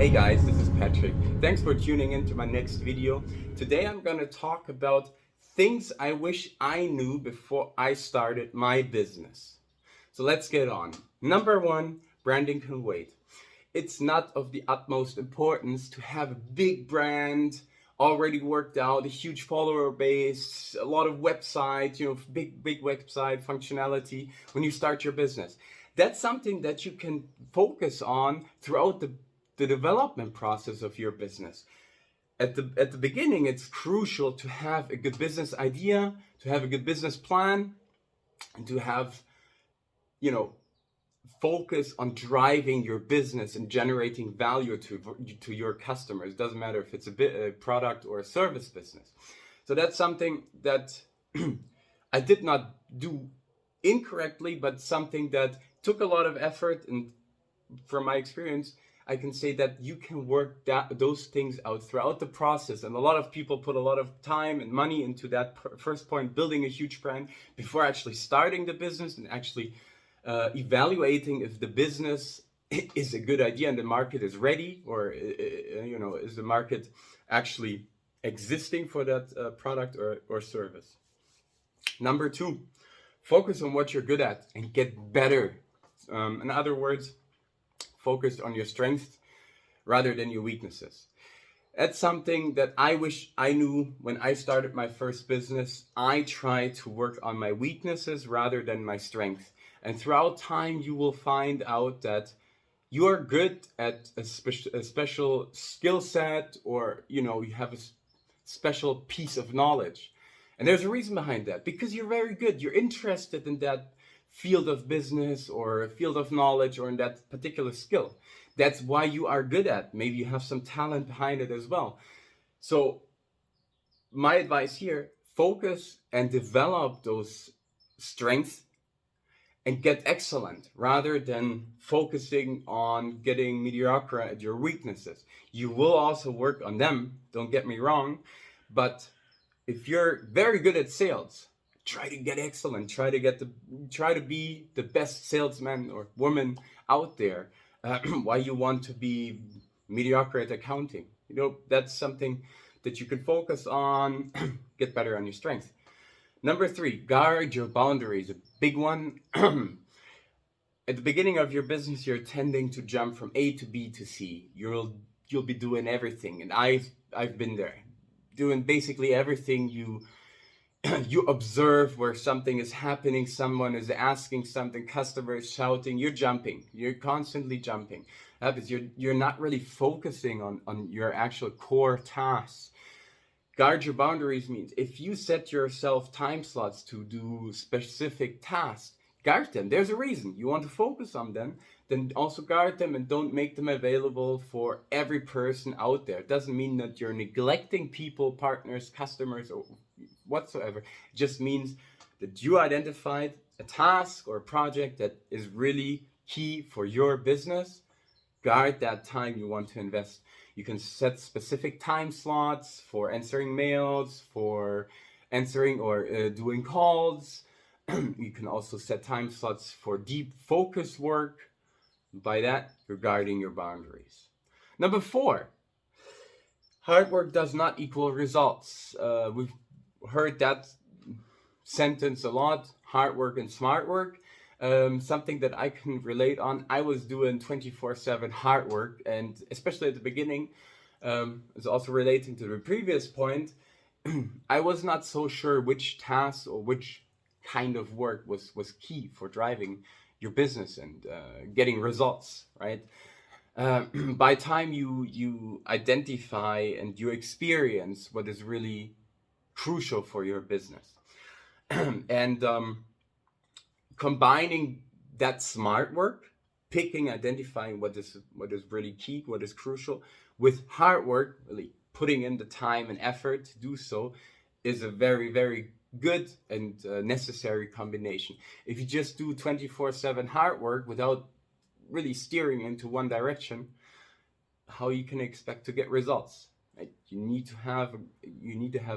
Hey guys, this is Patrick. Thanks for tuning into my next video. Today I'm going to talk about things I wish I knew before I started my business. So let's get on. Number one, branding can wait. It's not of the utmost importance to have a big brand already worked out, a huge follower base, a lot of websites, big website functionality when you start your business. That's something that you can focus on throughout the development process of your business. At the beginning, it's crucial to have a good business idea, to have a good business plan, and to have, focus on driving your business and generating value to your customers. It doesn't matter if it's a product or a service business. So that's something that I did not do incorrectly, but something that took a lot of effort. And from my experience, I can say that you can work those things out throughout the process. And a lot of people put a lot of time and money into that first point, building a huge brand before actually starting the business and actually evaluating if the business is a good idea and the market is ready, or is the market actually existing for that product or service. Number two, focus on what you're good at and get better. In other words, focus on your strengths rather than your weaknesses. That's something that I wish I knew when I started my first business. I tried to work on my weaknesses rather than my strengths. And throughout time, you will find out that you are good at a special skill set, or you have a special piece of knowledge. And there's a reason behind that, because you're very good. You're interested in that field of business or field of knowledge or in that particular skill. That's why you are good at. Maybe you have some talent behind it as well. So my advice here, focus and develop those strengths and get excellent rather than focusing on getting mediocre at your weaknesses. You will also work on them, don't get me wrong, but if you're very good at sales, try to get excellent, try to be the best salesman or woman out there. Why you want to be mediocre at accounting? That's something that you can focus on, get better on your strengths. Number three, guard your boundaries. A big one. At the beginning of your business, you're tending to jump from A to B to C. You'll be doing everything, and I've been there, doing basically everything. You observe where something is happening, someone is asking something, customer is shouting, you're jumping. You're constantly jumping. Because you're not really focusing on your actual core tasks. Guard your boundaries means if you set yourself time slots to do specific tasks, guard them. There's a reason. You want to focus on them, then also guard them and don't make them available for every person out there. It doesn't mean that you're neglecting people, partners, customers, or whatsoever. It just means that you identified a task or a project that is really key for your business. Guard that time you want to invest. You can set specific time slots for answering mails, for answering or doing calls. You can also set time slots for deep focus work. By that, you're guarding your boundaries. Number four, hard work does not equal results. We've heard that sentence a lot, hard work and smart work. Something that I can relate on. I was doing 24/7 hard work, and especially at the beginning, it's also relating to the previous point. I was not so sure which task or which kind of work was key for driving your business and getting results, right? By time you identify and you experience what is really crucial for your business, and combining that smart work, identifying what is really key, what is crucial, with hard work, really putting in the time and effort to do so, is a very, very good and necessary combination. If you just do 24/7 hard work without really steering into one direction, how you can expect to get results? Right? You need to have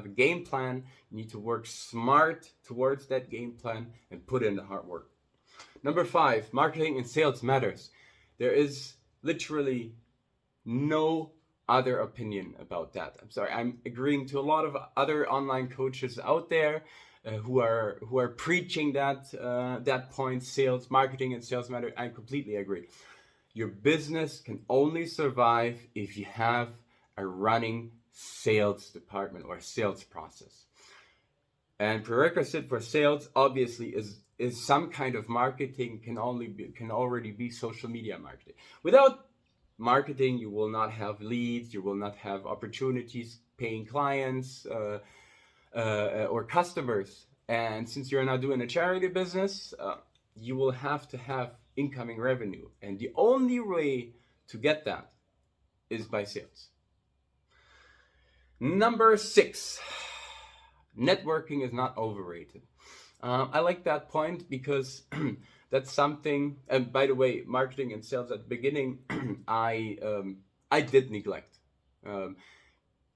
a game plan. You need to work smart towards that game plan and put in the hard work. Number 5, marketing and sales matters. There is literally no other opinion about that. I'm sorry, I'm agreeing to a lot of other online coaches out there who are preaching that point, sales, marketing and sales matter. I completely agree. Your business can only survive if you have a running sales department or a sales process. And prerequisite for sales obviously is some kind of marketing, can already be social media marketing. Without marketing, you will not have leads, you will not have opportunities, paying clients or customers. And since you're not doing a charity business, you will have to have incoming revenue. And the only way to get that is by sales. Number 6, networking is not overrated. I like that point because that's something, and by the way, marketing and sales at the beginning, I did neglect.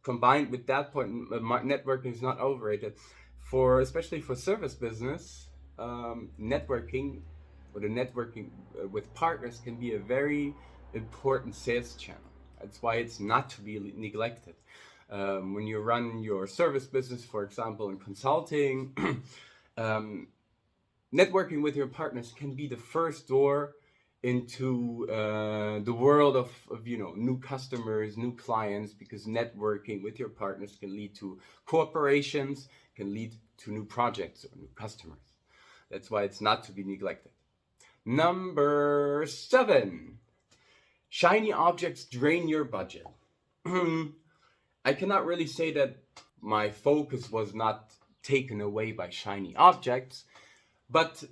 Combined with that point, networking is not overrated. Especially for service business, networking with partners can be a very important sales channel. That's why it's not to be neglected. When you run your service business, for example, in consulting, networking with your partners can be the first door into the world of new customers, new clients, because networking with your partners can lead to cooperations, can lead to new projects or new customers. That's why it's not to be neglected. Number 7, shiny objects drain your budget. I cannot really say that my focus was not taken away by shiny objects, but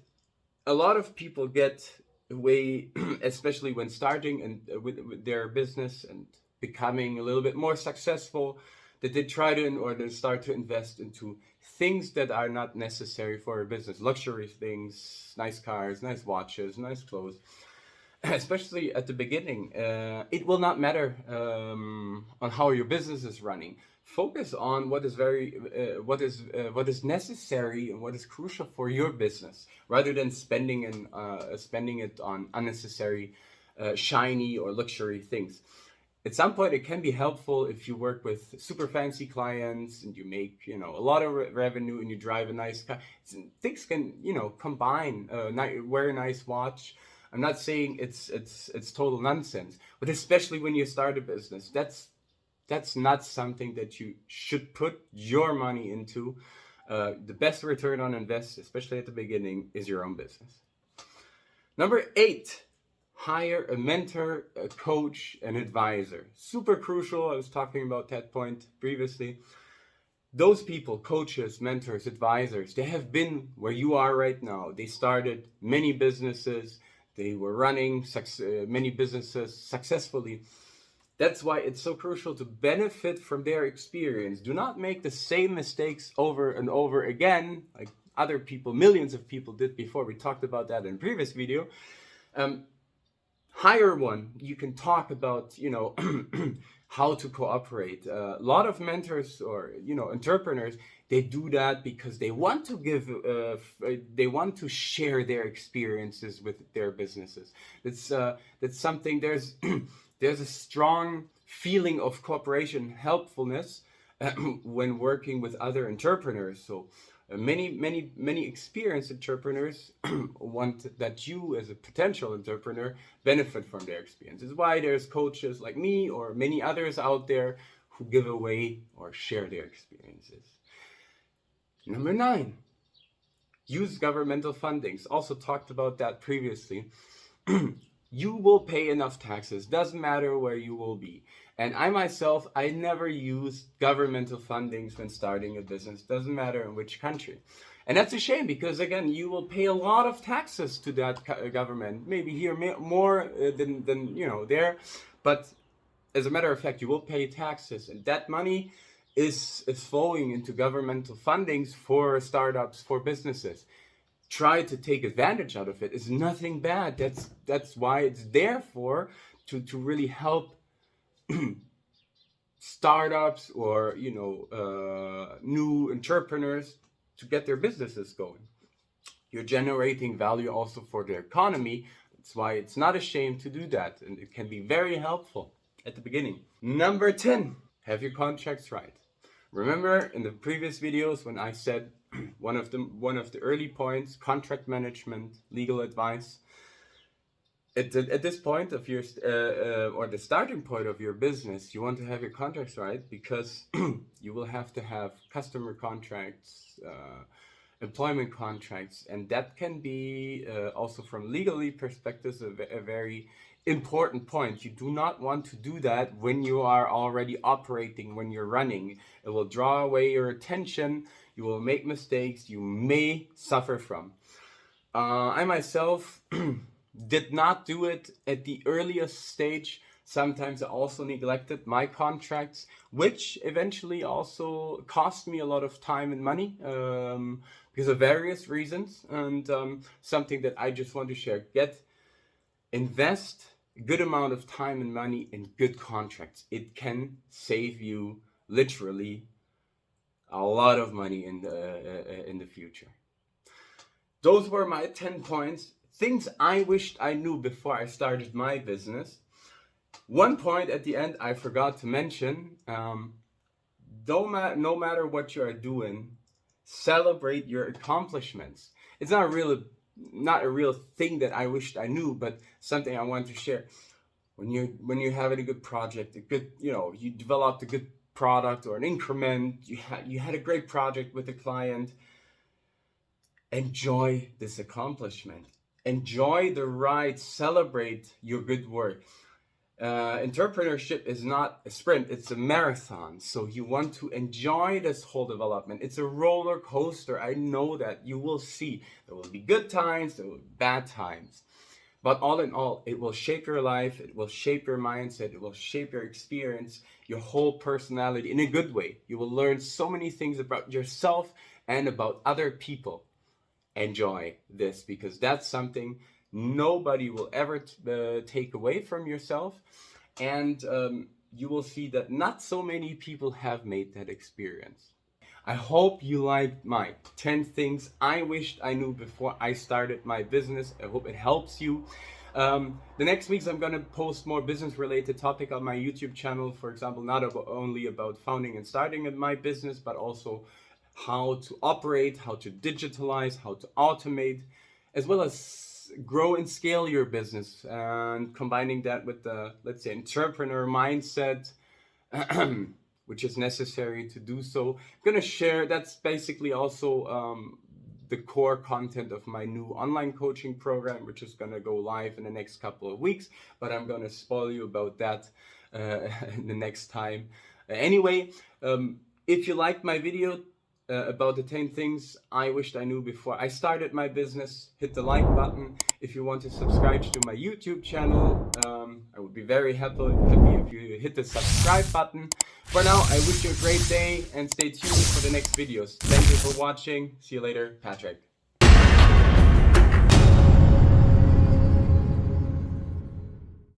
a lot of people get away, especially when starting and with their business and becoming a little bit more successful, that they try to start to invest into things that are not necessary for a business. Luxury things, nice cars, nice watches, nice clothes. Especially at the beginning, it will not matter on how your business is running. Focus on what is necessary and what is crucial for your business, rather than spending it on unnecessary, shiny or luxury things. At some point, it can be helpful if you work with super fancy clients and you make a lot of revenue and you drive a nice car. Things can combine. Wear a nice watch. I'm not saying it's total nonsense, but especially when you start a business, that's not something that you should put your money into. The best return on invest, especially at the beginning, is your own business. Number 8, hire a mentor, a coach, an advisor. Super crucial. I was talking about that point previously. Those people, coaches, mentors, advisors, they have been where you are right now. They started many businesses. They were running many businesses successfully. That's why it's so crucial to benefit from their experience. Do not make the same mistakes over and over again, like other people, millions of people did before. We talked about that in a previous video. Hire one. You can talk about, how to cooperate. A lot of mentors or, entrepreneurs, they do that because they want to they want to share their experiences with their businesses. That's something, there's a strong feeling of cooperation, helpfulness when working with other entrepreneurs. So many experienced entrepreneurs want that you as a potential entrepreneur benefit from their experience. This is why there's coaches like me or many others out there who give away or share their experiences. Number 9, use governmental fundings. Also talked about that previously. You will pay enough taxes. Doesn't matter where you will be. And I myself, I never used governmental fundings when starting a business. Doesn't matter in which country. And that's a shame because, again, you will pay a lot of taxes to that government. Maybe here more than there. But as a matter of fact, you will pay taxes. And that money is flowing into governmental fundings for startups, for businesses. Try to take advantage out of it. It's nothing bad. That's why it's there for, to really help startups or new entrepreneurs to get their businesses going. You're generating value also for the economy. That's why it's not a shame to do that, and it can be very helpful. at the beginning. Number 10, have your contracts right. Remember in the previous videos when I said one of the early points, contract management, legal advice. At this point of your or the starting point of your business, you want to have your contracts right, because you will have to have customer contracts, employment contracts, and that can be also from legally perspectives a very important point. You do not want to do that when you are already operating, when you're running. It will draw away your attention, you will make mistakes, you may suffer from. I myself did not do it at the earliest stage. Sometimes I also neglected my contracts, which eventually also cost me a lot of time and money because of various reasons. And something that I just want to share: invest a good amount of time and money in good contracts. It can save you literally a lot of money in the future. Those were my 10 points. Things I wished I knew before I started my business. One point at the end I forgot to mention, no matter what you are doing, celebrate your accomplishments. It's not a real thing that I wished I knew, but something I want to share. When you're having a good project, you developed a good product or an increment, you had a great project with a client, enjoy this accomplishment. Enjoy the ride, celebrate your good work. Entrepreneurship is not a sprint, it's a marathon. So you want to enjoy this whole development. It's a roller coaster. I know that. You will see. There will be good times, there will be bad times. But all in all, it will shape your life, it will shape your mindset, it will shape your experience, your whole personality in a good way. You will learn so many things about yourself and about other people. Enjoy this, because that's something nobody will ever take away from yourself. And you will see that not so many people have made that experience. I hope you liked my 10 things I wished I knew before I started my business. I hope it helps you. The next weeks I'm going to post more business related topic on my YouTube channel. For example, not only about founding and starting my business, but also how to operate, how to digitalize, how to automate, as well as grow and scale your business, and combining that with the, let's say, entrepreneur mindset, which is necessary to do so. I'm going to share, that's basically also the core content of my new online coaching program, which is going to go live in the next couple of weeks, but I'm going to spoil you about that the next time. Anyway, if you liked my video about the 10 things I wished I knew before I started my business, hit the like button. If you want to subscribe to my YouTube channel, I would be very happy if you hit the subscribe button. For now, I wish you a great day and stay tuned for the next videos. Thank you for watching. See you later, Patrick.